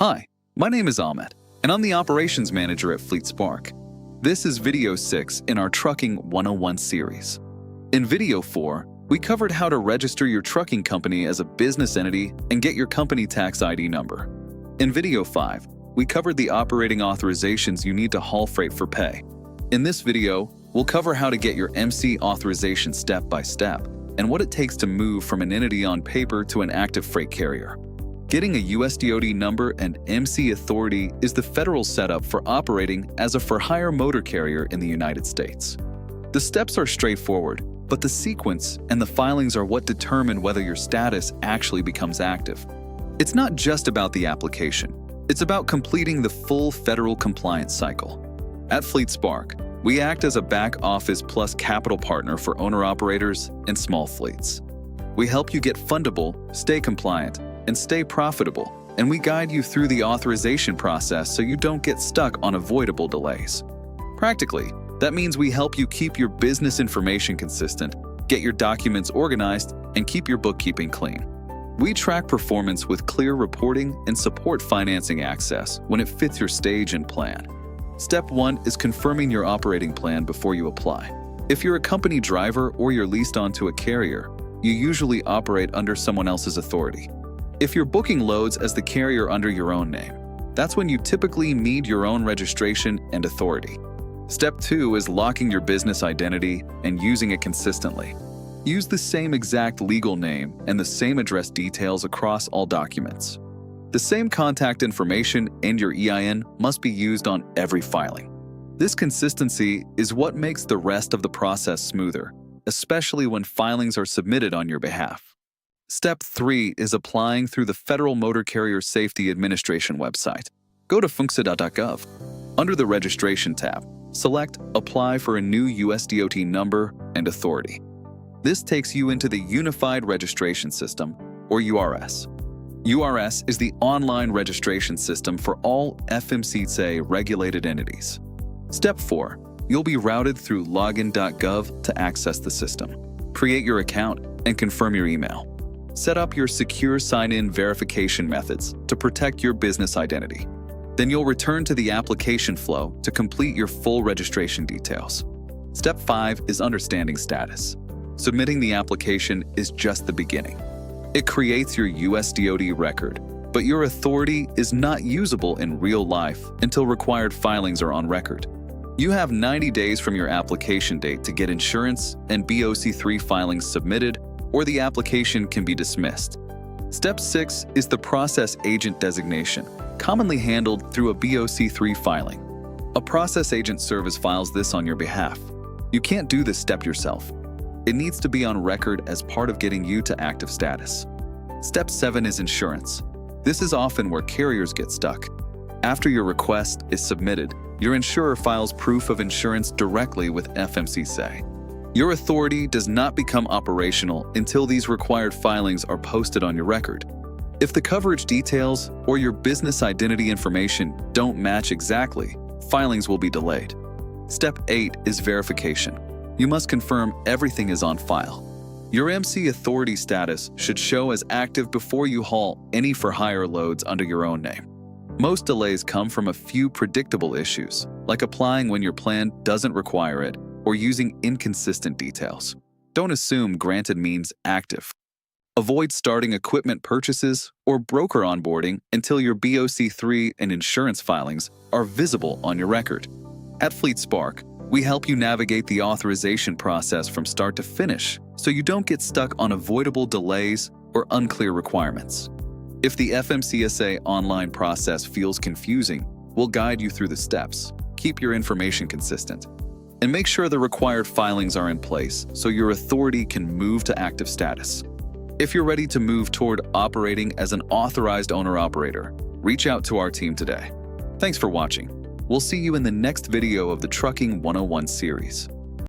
Hi, my name is Ahmed, and I'm the Operations Manager at FleetSpark. This is Video 6 in our Trucking 101 series. In Video 4, we covered how to register your trucking company as a business entity and get your company tax ID number. In Video 5, we covered the operating authorizations you need to haul freight for pay. In this video, we'll cover how to get your MC authorization step by step and what it takes to move from an entity on paper to an active freight carrier. Getting a USDOT number and MC authority is the federal setup for operating as a for-hire motor carrier in the United States. The steps are straightforward, but the sequence and the filings are what determine whether your status actually becomes active. It's not just about the application. It's about completing the full federal compliance cycle. At FleetSpark, we act as a back office plus capital partner for owner-operators and small fleets. We help you get fundable, stay compliant, and stay profitable, and we guide you through the authorization process so you don't get stuck on avoidable delays. Practically, that means we help you keep your business information consistent, get your documents organized, and keep your bookkeeping clean. We track performance with clear reporting and support financing access when it fits your stage and plan. Step 1 is confirming your operating plan before you apply. If you're a company driver or you're leased onto a carrier, you usually operate under someone else's authority. If you're booking loads as the carrier under your own name, that's when you typically need your own registration and authority. Step 2 is locking your business identity and using it consistently. Use the same exact legal name and the same address details across all documents. The same contact information and your EIN must be used on every filing. This consistency is what makes the rest of the process smoother, especially when filings are submitted on your behalf. Step 3 is applying through the Federal Motor Carrier Safety Administration website. Go to FMCSA.gov. Under the Registration tab, select Apply for a new USDOT number and authority. This takes you into the Unified Registration System, or URS. URS is the online registration system for all FMCSA regulated entities. Step 4, you'll be routed through login.gov to access the system. Create your account and confirm your email. Set up your secure sign-in verification methods to protect your business identity. Then you'll return to the application flow to complete your full registration details. Step 5 is understanding status. Submitting the application is just the beginning. It creates your USDOT record, but your authority is not usable in real life until required filings are on record. You have 90 days from your application date to get insurance and BOC3 filings submitted, or the application can be dismissed. Step 6 is the process agent designation, commonly handled through a BOC3 filing. A process agent service files this on your behalf. You can't do this step yourself. It needs to be on record as part of getting you to active status. Step 7 is insurance. This is often where carriers get stuck. After your request is submitted, your insurer files proof of insurance directly with FMCSA. Your authority does not become operational until these required filings are posted on your record. If the coverage details or your business identity information don't match exactly, filings will be delayed. Step 8 is verification. You must confirm everything is on file. Your MC authority status should show as active before you haul any for-hire loads under your own name. Most delays come from a few predictable issues, like applying when your plan doesn't require it or using inconsistent details. Don't assume granted means active. Avoid starting equipment purchases or broker onboarding until your BOC3 and insurance filings are visible on your record. At FleetSpark, we help you navigate the authorization process from start to finish so you don't get stuck on avoidable delays or unclear requirements. If the FMCSA online process feels confusing, we'll guide you through the steps. Keep your information consistent. And make sure the required filings are in place so your authority can move to active status. If you're ready to move toward operating as an authorized owner-operator, reach out to our team today. Thanks for watching. We'll see you in the next video of the Trucking 101 series.